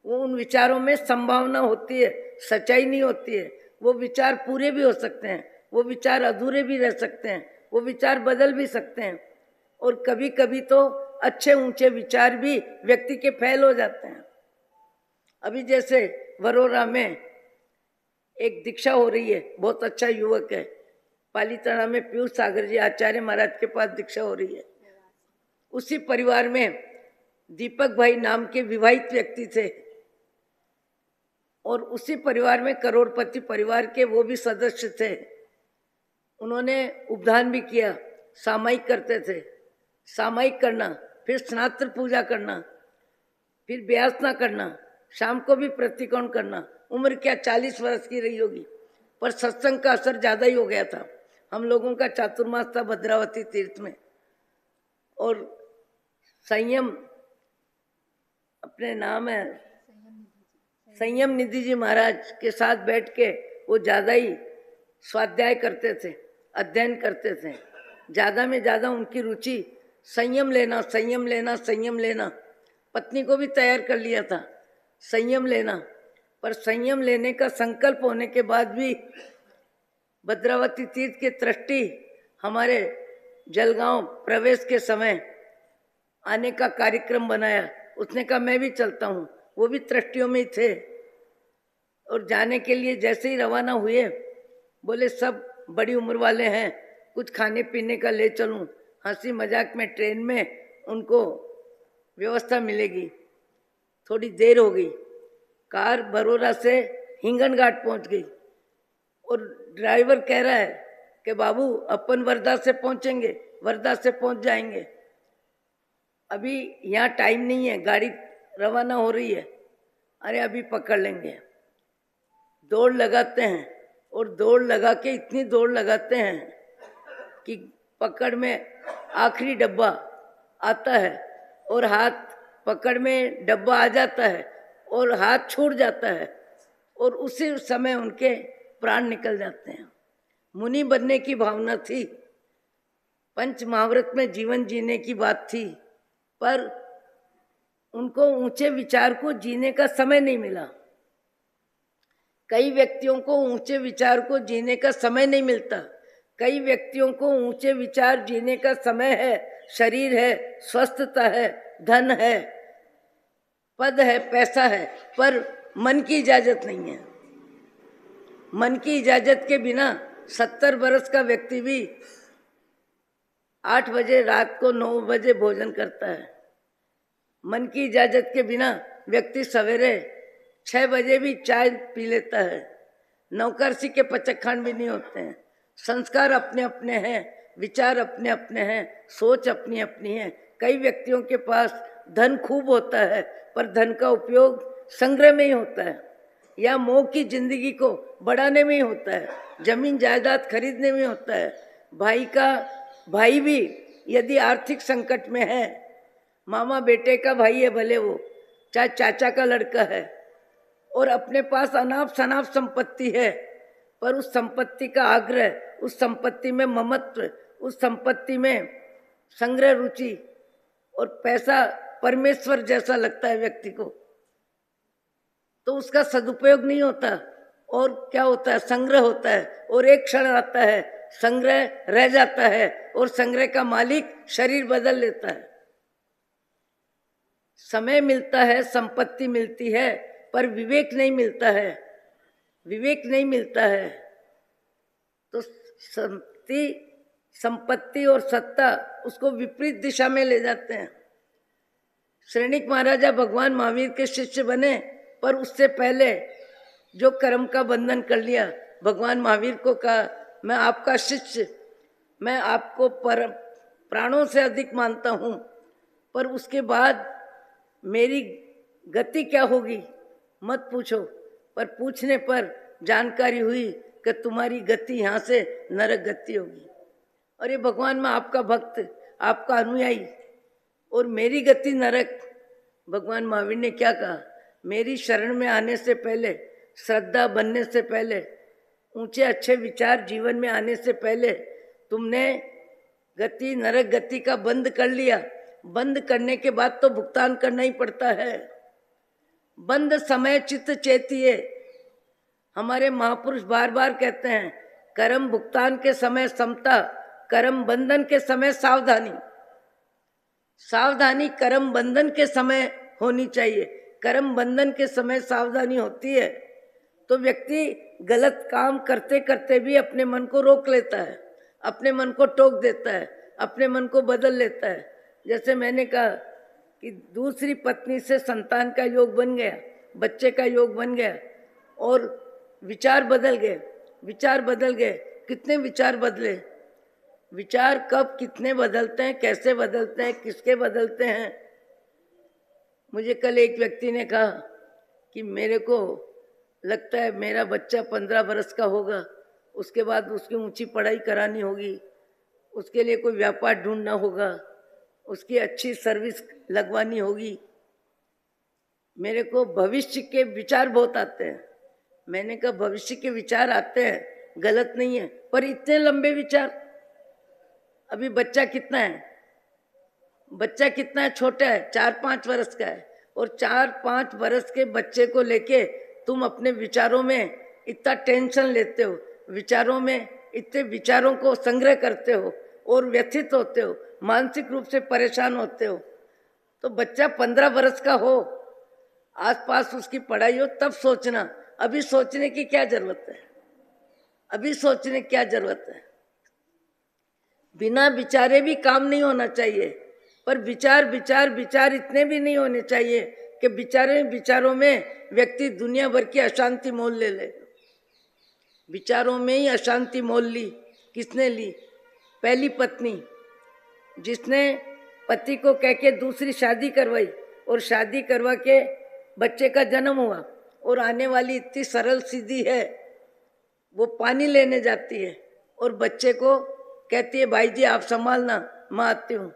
वो उन विचारों में संभावना होती है, सच्चाई नहीं होती है। वो विचार पूरे भी हो सकते हैं, वो विचार अधूरे भी रह सकते हैं, वो विचार बदल भी सकते हैं, और कभी कभी तो अच्छे ऊंचे विचार भी व्यक्ति के फैल हो जाते हैं। अभी जैसे वरोरा में एक दीक्षा हो रही है, बहुत अच्छा युवक है, पालीताना में पीयूष सागर जी आचार्य महाराज के पास दीक्षा हो रही है। उसी परिवार में दीपक भाई नाम के विवाहित व्यक्ति थे, और उसी परिवार में करोड़पति परिवार के वो भी सदस्य थे। उन्होंने उपदान भी किया, सामायिक करते थे, सामायिक करना, फिर स्नात्र पूजा करना, फिर ब्यासना करना, शाम को भी प्रतिकोण करना। उम्र क्या 40 वर्ष की रही होगी, पर सत्संग का असर ज्यादा ही हो गया था। हम लोगों का चातुर्मास था भद्रावती तीर्थ में, और संयम अपने नाम है संयम निधि जी महाराज के साथ बैठ के वो ज्यादा ही स्वाध्याय करते थे, अध्ययन करते थे। ज्यादा में ज्यादा उनकी रुचि संयम लेना, संयम लेना, संयम लेना। पत्नी को भी तैयार कर लिया था संयम लेना, पर संयम लेने का संकल्प होने के बाद भी भद्रावती तीर्थ के ट्रस्टी हमारे जलगांव प्रवेश के समय आने का कार्यक्रम बनाया। उसने कहा मैं भी चलता हूँ, वो भी ट्रस्टियों में ही थे। और जाने के लिए जैसे ही रवाना हुए, बोले सब बड़ी उम्र वाले हैं, कुछ खाने पीने का ले चलूं। हंसी मजाक में ट्रेन में उनको व्यवस्था मिलेगी। थोड़ी देर हो गई, कार बरोड़ा से हिंगन घाट पहुंच गई, और ड्राइवर कह रहा है कि बाबू अपन वर्धा से पहुंचेंगे, वर्धा से पहुंच जाएंगे, अभी यहाँ टाइम नहीं है, गाड़ी रवाना हो रही है। अरे अभी पकड़ लेंगे। दौड़ लगाते हैं, और दौड़ लगा के इतनी दौड़ लगाते हैं कि पकड़ में आखिरी डब्बा आता है, और हाथ पकड़ में डब्बा आ जाता है और हाथ छूट जाता है, और उसी समय उनके प्राण निकल जाते हैं। मुनि बनने की भावना थी, पंच महाव्रत में जीवन जीने की बात थी, पर उनको ऊंचे विचार को जीने का समय नहीं मिला। कई व्यक्तियों को ऊंचे विचार को जीने का समय नहीं मिलता। कई व्यक्तियों को ऊंचे विचार जीने का समय है, शरीर है, स्वस्थता है, धन है, पद है, पैसा है, पर मन की इजाजत नहीं है। मन की इजाजत के बिना 70 वर्ष का व्यक्ति भी 8 बजे रात को 9 बजे भोजन करता है। मन की इजाजत के बिना व्यक्ति सवेरे 6 बजे भी चाय पी लेता है। नौकरसी के पचखान भी नहीं होते हैं। संस्कार अपने अपने हैं, विचार अपने अपने हैं, सोच अपनी अपनी है। कई व्यक्तियों के पास धन खूब होता है, पर धन का उपयोग संग्रह में ही होता है, या मोह की जिंदगी को बढ़ाने में ही होता है, जमीन जायदाद खरीदने में होता है। भाई भी यदि आर्थिक संकट में है, मामा बेटे का भाई है भले वो, चाहे चाचा का लड़का है, और अपने पास अनाप शनाप संपत्ति है, पर उस संपत्ति का आग्रह, उस संपत्ति में ममत्व, उस संपत्ति में संग्रह रुचि, और पैसा परमेश्वर जैसा लगता है व्यक्ति को, तो उसका सदुपयोग नहीं होता। और क्या होता है, संग्रह होता है, और एक क्षण आता है संग्रह रह जाता है, और संग्रह का मालिक शरीर बदल लेता है। समय मिलता है, संपत्ति मिलती है, पर विवेक नहीं मिलता है। विवेक नहीं मिलता है तो संपत्ति और सत्ता उसको विपरीत दिशा में ले जाते हैं। श्रेणिक महाराजा भगवान महावीर के शिष्य बने, पर उससे पहले जो कर्म का बंधन कर लिया, भगवान महावीर को कहा मैं आपका शिष्य, मैं आपको प्राणों से अधिक मानता हूँ, पर उसके बाद मेरी गति क्या होगी मत पूछो। पर पूछने पर जानकारी हुई कि तुम्हारी गति यहाँ से नरक गति होगी। और ये भगवान मैं आपका भक्त, आपका अनुयायी, और मेरी गति नरक। भगवान महावीर ने क्या कहा, मेरी शरण में आने से पहले, श्रद्धा बनने से पहले, ऊंचे अच्छे विचार जीवन में आने से पहले तुमने गति नरक गति का बंद कर लिया। बंद करने के बाद तो भुगतान करना ही पड़ता है। बंद समय चित्त चेतिए, हमारे महापुरुष बार बार कहते हैं, कर्म भुगतान के समय समता, कर्म बंधन के समय सावधानी। सावधानी कर्म बंधन के समय होनी चाहिए। कर्म बंधन के समय सावधानी होती है तो व्यक्ति गलत काम करते करते भी अपने मन को रोक लेता है, अपने मन को टोक देता है, अपने मन को बदल लेता है। जैसे मैंने कहा कि दूसरी पत्नी से संतान का योग बन गया, बच्चे का योग बन गया, और विचार बदल गए। विचार बदल गए, कितने विचार बदले। विचार कब कितने बदलते हैं, कैसे बदलते हैं, किसके बदलते हैं। मुझे कल एक व्यक्ति ने कहा कि मेरे को लगता है मेरा बच्चा 15 बरस का होगा, उसके बाद उसकी ऊंची पढ़ाई करानी होगी, उसके लिए कोई व्यापार ढूंढना होगा, उसकी अच्छी सर्विस लगवानी होगी। मेरे को भविष्य के विचार बहुत आते हैं। मैंने कहा भविष्य के विचार आते हैं, गलत नहीं है, पर इतने लंबे विचार। अभी बच्चा कितना है, बच्चा कितना है, छोटा है, 4-5 वर्ष का है, और 4-5 वर्ष के बच्चे को लेके तुम अपने विचारों में इतना टेंशन लेते हो, विचारों में इतने विचारों को संग्रह करते हो और व्यथित होते हो, मानसिक रूप से परेशान होते हो। तो बच्चा 15 वर्ष का हो, आसपास उसकी पढ़ाई हो, तब सोचना। अभी सोचने की क्या जरूरत है, अभी सोचने की क्या जरूरत है। बिना विचारे भी काम नहीं होना चाहिए, पर विचार विचार विचार इतने भी नहीं होने चाहिए कि विचारों में व्यक्ति दुनिया भर की अशांति मोल ले। विचारों में ही अशांति मोल ली। किसने ली? पहली पत्नी, जिसने पति को कह के दूसरी शादी करवाई, और शादी करवा के बच्चे का जन्म हुआ, और आने वाली इतनी सरल सीधी है, वो पानी लेने जाती है और बच्चे को कहती है भाई जी आप संभालना, मैं आती हूँ।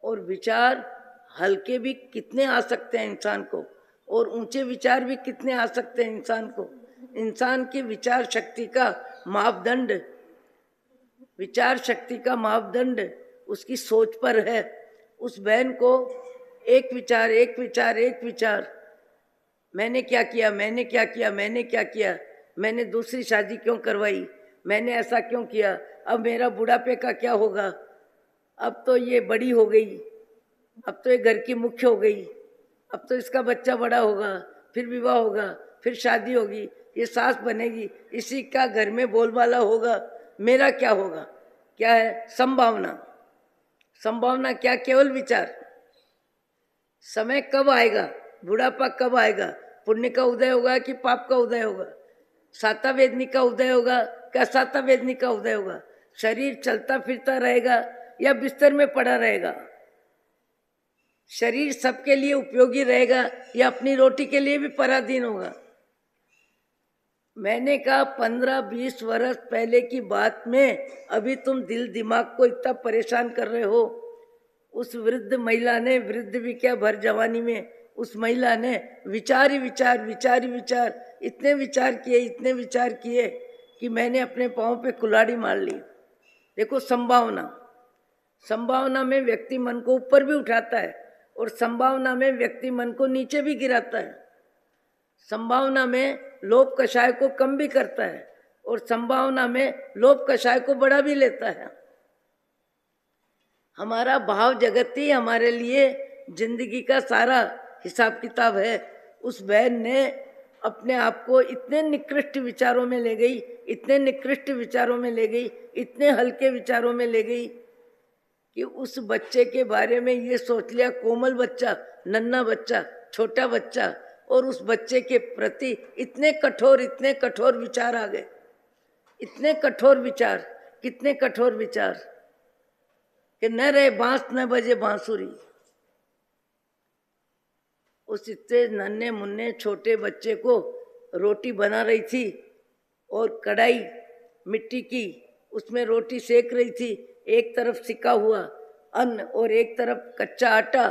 और विचार हल्के भी कितने आ सकते हैं इंसान को, और ऊंचे विचार भी कितने आ सकते हैं इंसान को। इंसान की विचार शक्ति का मापदंड, विचार शक्ति का मापदंड उसकी सोच पर है। उस बहन को एक विचार एक विचार एक विचार, मैंने क्या किया, मैंने क्या किया, मैंने क्या किया, मैंने दूसरी शादी क्यों करवाई, मैंने ऐसा क्यों किया, अब मेरा बुढ़ापे का क्या होगा, अब तो ये बड़ी हो गई, अब तो ये घर की मुख्य हो गई, अब तो इसका बच्चा बड़ा होगा, फिर विवाह होगा, फिर शादी होगी, ये सास बनेगी, इसी का घर में बोलबाला होगा, मेरा क्या होगा। क्या है? संभावना। संभावना क्या? केवल विचार। समय कब आएगा, बुढ़ापा कब आएगा, पुण्य का उदय होगा कि पाप का उदय होगा, साता वेदनी का उदय होगा कि असाता वेदनी का उदय होगा, शरीर चलता फिरता रहेगा या बिस्तर में पड़ा रहेगा, शरीर सबके लिए उपयोगी रहेगा या अपनी रोटी के लिए भी पराधीन होगा। मैंने कहा 15-20 वर्ष पहले की बात में अभी तुम दिल दिमाग को इतना परेशान कर रहे हो। उस वृद्ध महिला ने, वृद्ध भी क्या, भर जवानी में उस महिला ने विचार ही विचार, विचार ही विचार, इतने विचार किए, इतने विचार किए कि मैंने अपने पाँव पे कुल्हाड़ी मार ली। देखो संभावना, संभावना में व्यक्ति मन को ऊपर भी उठाता है और संभावना में व्यक्ति मन को नीचे भी गिराता है। संभावना में लोभ कषाय को कम भी करता है और संभावना में लोभ कषाय को बढ़ा भी लेता है। हमारा भाव जगत ही हमारे लिए जिंदगी का सारा हिसाब किताब है। उस बहन ने अपने आप को इतने निकृष्ट विचारों में ले गई, इतने निकृष्ट विचारों में ले गई, इतने हल्के विचारों में ले गई कि उस बच्चे के बारे में ये सोच लिया, कोमल बच्चा, नन्हा बच्चा, छोटा बच्चा, और उस बच्चे के प्रति इतने कठोर विचार आ गए, इतने कठोर विचार, कितने कठोर विचार कि न रहे बांस न बजे बांसुरी। उस इतने नन्हे मुन्ने छोटे बच्चे को रोटी बना रही थी और कढ़ाई मिट्टी की, उसमें रोटी सेक रही थी, एक तरफ सिका हुआ अन्न और एक तरफ कच्चा आटा,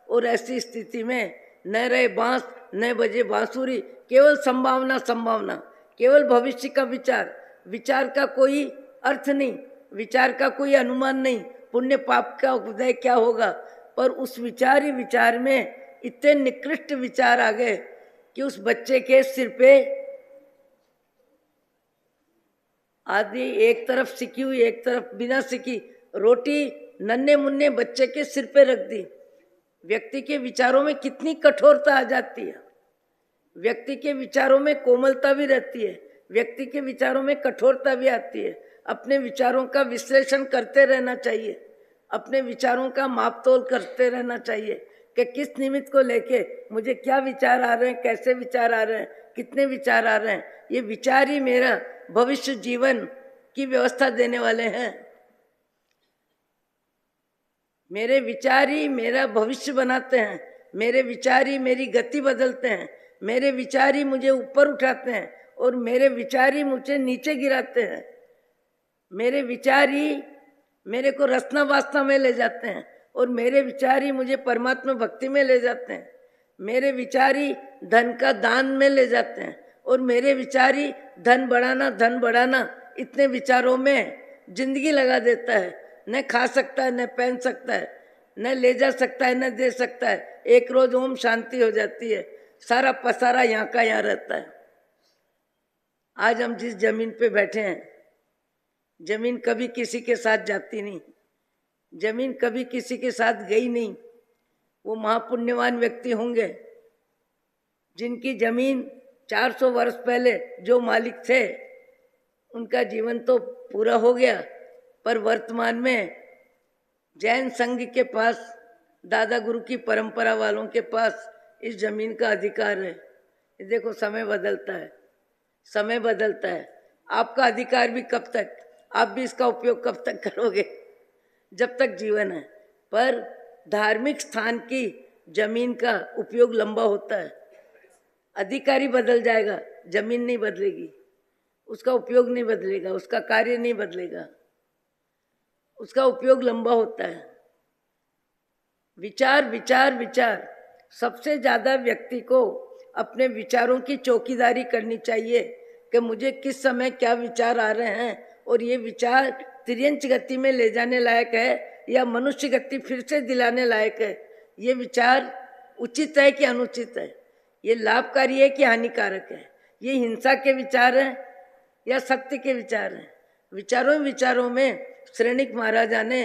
और ऐसी स्थिति में न रहे बांस न बजे बांसुरी। केवल संभावना, संभावना, केवल भविष्य का विचार, विचार का कोई अर्थ नहीं, विचार का कोई अनुमान नहीं, पुण्य पाप का उदय क्या होगा। पर उस विचार ही विचार में इतने निकृष्ट विचार आ गए कि उस बच्चे के सिर पे आदि एक तरफ सिकी हुई एक तरफ बिना सिकी रोटी नन्हे मुन्ने बच्चे के सिर पे रख दी। व्यक्ति के विचारों में कितनी कठोरता आ जाती है, व्यक्ति के विचारों में कोमलता भी रहती है, व्यक्ति के विचारों में कठोरता भी आती है। अपने विचारों का विश्लेषण करते रहना चाहिए, अपने विचारों का मापतोल करते रहना चाहिए कि किस निमित्त को लेके मुझे क्या विचार आ रहे हैं, कैसे विचार आ रहे हैं, कितने विचार आ रहे हैं। ये विचार ही मेरा भविष्य जीवन की व्यवस्था देने वाले हैं। मेरे विचार ही मेरा भविष्य बनाते हैं, मेरे विचार ही मेरी गति बदलते हैं, मेरे विचार ही मुझे ऊपर उठाते हैं और मेरे विचार ही मुझे नीचे गिराते हैं। मेरे विचार ही मेरे को रसना वासना में ले जाते हैं और मेरे विचार ही मुझे परमात्मा भक्ति में ले जाते हैं। मेरे विचार ही धन का दान में ले जाते हैं और मेरे विचार ही धन बढ़ाना इतने विचारों में जिंदगी लगा देता है। न खा सकता है, न पहन सकता है, न ले जा सकता है, न दे सकता है। एक रोज ओम शांति हो जाती है, सारा पसारा यहाँ का यहाँ रहता है। आज हम जिस जमीन पे बैठे हैं, जमीन कभी किसी के साथ जाती नहीं, जमीन कभी किसी के साथ गई नहीं। वो महापुण्यवान व्यक्ति होंगे जिनकी जमीन 400 वर्ष पहले जो मालिक थे उनका जीवन तो पूरा हो गया, पर वर्तमान में जैन संघ के पास, दादा गुरु की परंपरा वालों के पास इस जमीन का अधिकार है। देखो समय बदलता है, समय बदलता है। आपका अधिकार भी कब तक, आप भी इसका उपयोग कब तक करोगे? जब तक जीवन है। पर धार्मिक स्थान की जमीन का उपयोग लंबा होता है। अधिकारी बदल जाएगा, जमीन नहीं बदलेगी, उसका उपयोग नहीं बदलेगा, उसका कार्य नहीं बदलेगा, उसका उपयोग लंबा होता है। विचार विचार विचार, सबसे ज्यादा व्यक्ति को अपने विचारों की चौकीदारी करनी चाहिए कि मुझे किस समय क्या विचार आ रहे हैं और ये विचार तिर्यंच गति में ले जाने लायक है या मनुष्य गति फिर से दिलाने लायक है। ये विचार उचित है कि अनुचित है, ये लाभकारी है कि हानिकारक है, ये हिंसा के विचार हैं या सत्य के विचार हैं। विचारों में श्रेणिक महाराजा ने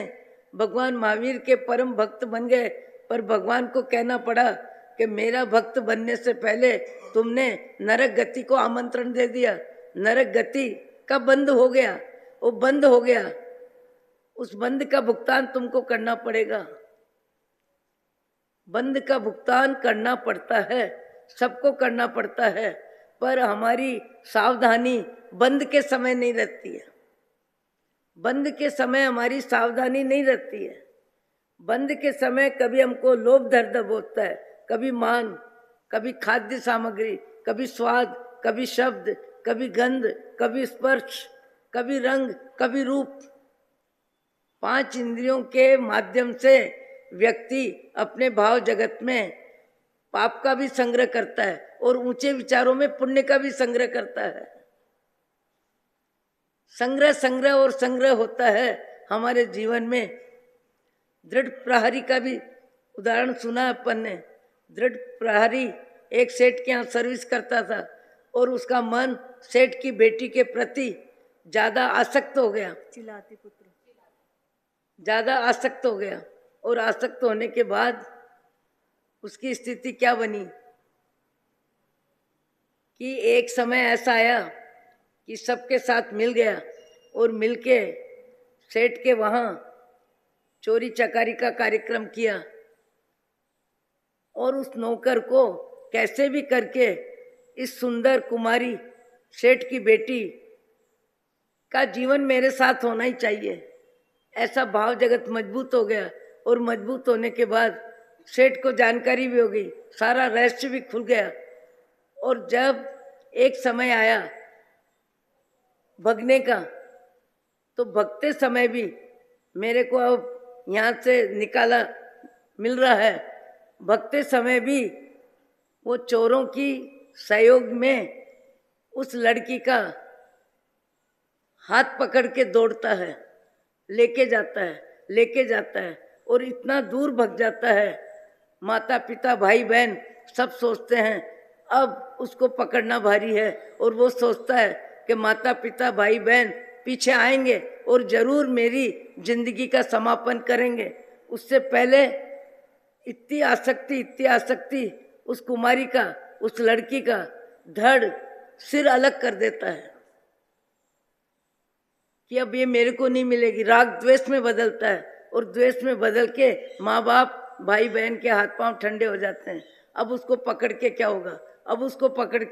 भगवान महावीर के परम भक्त बन गए, पर भगवान को कहना पड़ा कि मेरा भक्त बनने से पहले तुमने नरक गति को आमंत्रण दे दिया। नरक गति का बंद हो गया, वो बंद हो गया, उस बंद का भुगतान तुमको करना पड़ेगा। बंद का भुगतान करना पड़ता है, सबको करना पड़ता है, पर हमारी सावधानी बंद के समय नहीं रहती है। बंद के समय हमारी सावधानी नहीं रहती है। बंद के समय कभी हमको लोभ दर्द होता है, कभी मान, कभी खाद्य सामग्री, कभी स्वाद, कभी शब्द, कभी गंध, कभी स्पर्श, कभी रंग, कभी रूप। 5 इंद्रियों के माध्यम से व्यक्ति अपने भाव जगत में पाप का भी संग्रह करता है और ऊंचे विचारों में पुण्य का भी संग्रह करता है। संग्रह और संग्रह होता है हमारे जीवन में। दृढ़ प्रहरी का भी उदाहरण सुना अपन ने। दृढ़ प्रहरी एक सेठ के यहाँ सर्विस करता था और उसका मन सेठ की बेटी के प्रति ज्यादा आसक्त हो गया, चिल्लाती पुत्र, ज्यादा आसक्त हो गया। और आसक्त होने के बाद उसकी स्थिति क्या बनी कि एक समय ऐसा आया कि सबके साथ मिल गया और मिलके सेठ के वहाँ चोरी चकारी का कार्यक्रम किया और उस नौकर को कैसे भी करके इस सुंदर कुमारी सेठ की बेटी का जीवन मेरे साथ होना ही चाहिए, ऐसा भाव जगत मजबूत हो गया। और मजबूत होने के बाद सेठ को जानकारी भी हो गई, सारा रहस्य भी खुल गया। और जब एक समय आया भगने का, तो भगते समय भी मेरे को अब यहाँ से निकाला मिल रहा है, भगते समय भी वो चोरों की सहयोग में उस लड़की का हाथ पकड़ के दौड़ता है, लेके जाता है और इतना दूर भग जाता है। माता पिता भाई बहन सब सोचते हैं अब उसको पकड़ना भारी है, और वो सोचता है कि माता पिता भाई बहन पीछे आएंगे और जरूर मेरी जिंदगी का समापन करेंगे। उससे पहले इतनी आसक्ति उस कुमारी का, उस लड़की का धड़ सिर अलग कर देता है कि अब ये मेरे को नहीं मिलेगी। राग द्वेष में बदलता है और द्वेष में बदल के माँ बाप भाई बहन के हाथ पांव ठंडे हो जाते हैं। अब उसको पकड़ के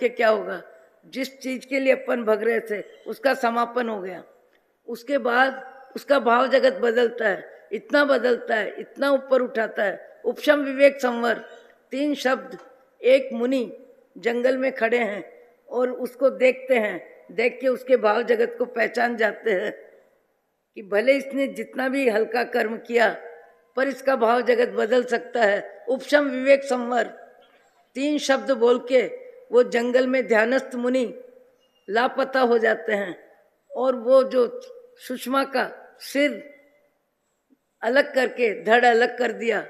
क्या होगा, जिस चीज के लिए अपन भग रहे थे उसका समापन हो गया। उसके बाद उसका भाव जगत बदलता है, इतना बदलता है, इतना ऊपर उठाता है। उपशम विवेक संवर, 3 शब्द। एक मुनि जंगल में खड़े हैं और उसको देखते हैं, देख के उसके भाव जगत को पहचान जाते हैं कि भले इसने जितना भी हल्का कर्म किया पर इसका भाव जगत बदल सकता है। उपशम विवेक संवर, 3 शब्द बोल के वो जंगल में ध्यानस्थ मुनि लापता हो जाते हैं और वो जो सुषमा का सिर अलग करके धड़ अलग कर दिया,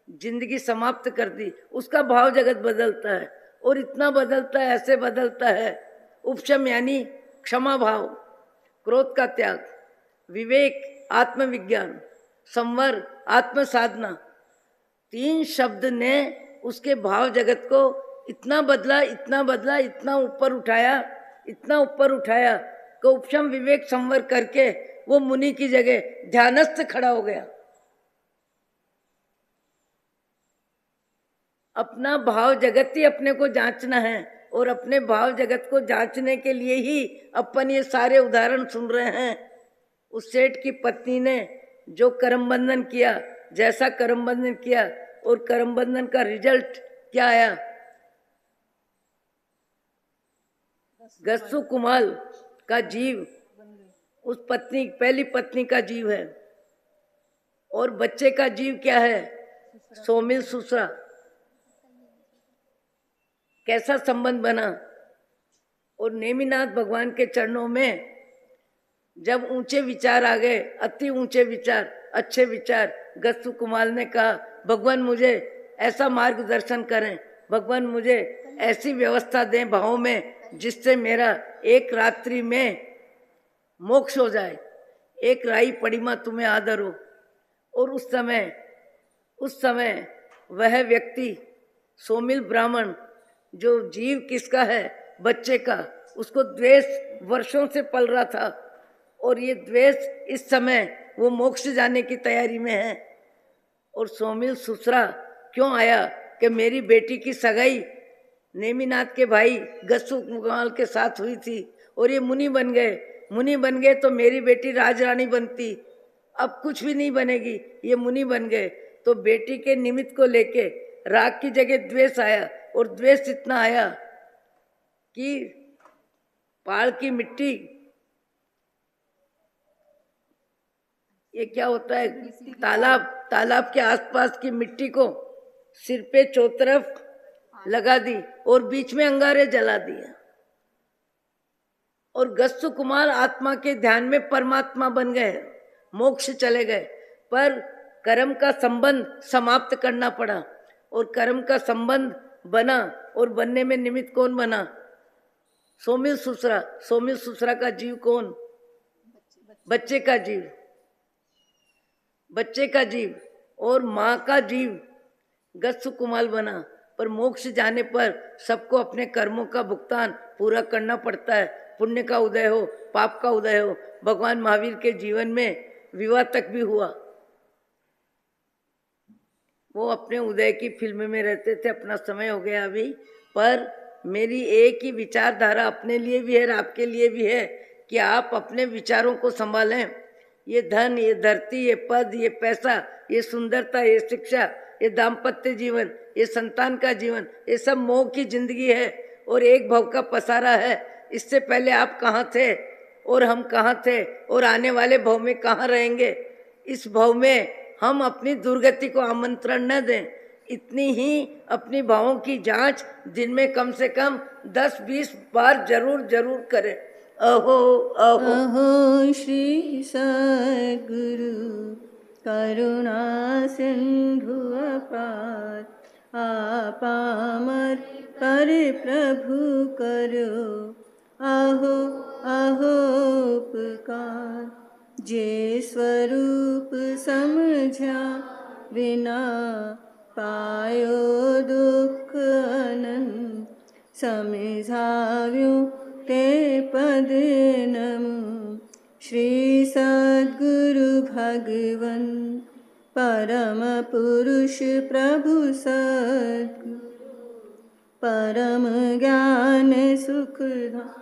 जिंदगी समाप्त कर दी, उसका भाव जगत बदलता है। और इतना बदलता है, ऐसे बदलता है। उपशम यानी क्षमा भाव, क्रोध का त्याग, विवेक आत्मविज्ञान, संवर आत्म साधना, 3 शब्द ने उसके भाव जगत को इतना बदला, इतना बदला, इतना ऊपर उठाया, इतना ऊपर उठाया कि उपशम विवेक संवर करके वो मुनि की जगह ध्यानस्थ खड़ा हो गया। अपना भाव जगत ही अपने को जांचना है और अपने भाव जगत को जांचने के लिए ही अपन ये सारे उदाहरण सुन रहे हैं। उस सेठ की पत्नी ने जो कर्म बंधन किया, जैसा कर्म बंधन किया और कर्म बंधन का रिजल्ट क्या आया। गस्सु कुमाल का जीव उस पत्नी, पहली पत्नी का जीव है और बच्चे का जीव क्या है, सोमिल सुसरा। कैसा संबंध बना। और नेमिनाथ भगवान के चरणों में जब ऊंचे विचार आ गए, अति ऊंचे विचार, अच्छे विचार, गस्सु कुमाल ने कहा भगवान मुझे ऐसा मार्गदर्शन करें, भगवान मुझे ऐसी व्यवस्था दें भावों में जिससे मेरा एक रात्रि में मोक्ष हो जाए, एक राई पड़ीमा तुम्हें आदर हो। और उस समय वह व्यक्ति सोमिल ब्राह्मण, जो जीव किसका है, बच्चे का, उसको द्वेष वर्षों से पल रहा था और ये द्वेष इस समय वो मोक्ष जाने की तैयारी में है। और सोमिल सुसरा क्यों आया कि मेरी बेटी की सगाई नेमिनाथ के भाई गस्सु कुमाल के साथ हुई थी और ये मुनि बन गए तो मेरी बेटी राजरानी बनती, अब कुछ भी नहीं बनेगी, ये मुनि बन गए। तो बेटी के निमित्त को लेके राग की जगह द्वेष आया और द्वेष इतना आया कि पहाड़ की मिट्टी, ये क्या होता है, तालाब के आसपास की मिट्टी को सिर पे चौतरफ लगा दी और बीच में अंगारे जला दिया। और गस्सु कुमार आत्मा के ध्यान में परमात्मा बन गए, मोक्ष चले गए, पर कर्म का संबंध समाप्त करना पड़ा। और कर्म का संबंध बना और बनने में निमित्त कौन बना, सोमिल सुसरा। सोमिल सुसरा का जीव कौन, बच्चे का जीव, बच्चे का जीव और माँ का जीव गस्सु कुमाल बना। पर मोक्ष जाने पर सबको अपने कर्मों का भुगतान पूरा करना पड़ता है। पुण्य का उदय हो, पाप का उदय हो। भगवान महावीर के जीवन में विवाह तक भी हुआ। वो अपने उदय की फिल्म में रहते थे, अपना समय हो गया अभी। पर मेरी एक ही विचारधारा अपने लिए भी है और आपके लिए भी है कि आप अपने विचारों को संभालें। ये धन, ये धरती, ये पद, ये पैसा, ये सुंदरता, ये शिक्षा, ये दाम्पत्य जीवन, ये संतान का जीवन, ये सब मोह की जिंदगी है और एक भव का पसारा है। इससे पहले आप कहाँ थे और हम कहाँ थे और आने वाले भव में कहाँ रहेंगे। इस भव में हम अपनी दुर्गति को आमंत्रण न दें। इतनी ही अपनी भावों की जांच दिन में कम से कम 10-20 बार जरूर करें। अहो अहो अहो श्री सद्गुरु करुणा सिंधु अपार, आप अमर कर प्रभु करो अहो अहो उपकार। जे स्वरूप समझा बिना पायो दुख अनंत, समझाव्यो ते पद नमो। श्री सद्गुरु भगवन परम पुरुष प्रभु सद्गुरु, परम ज्ञान सुखधाम,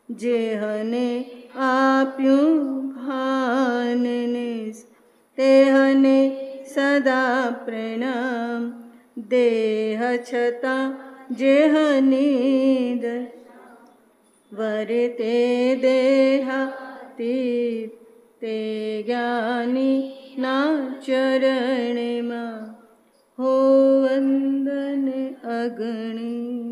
जेहने आप्यूं भानने तेहने सदा प्रणाम देह छता जेहनीद वरते देहातीत ते ज्ञानी ना चरण मा हो वंदन अगणी।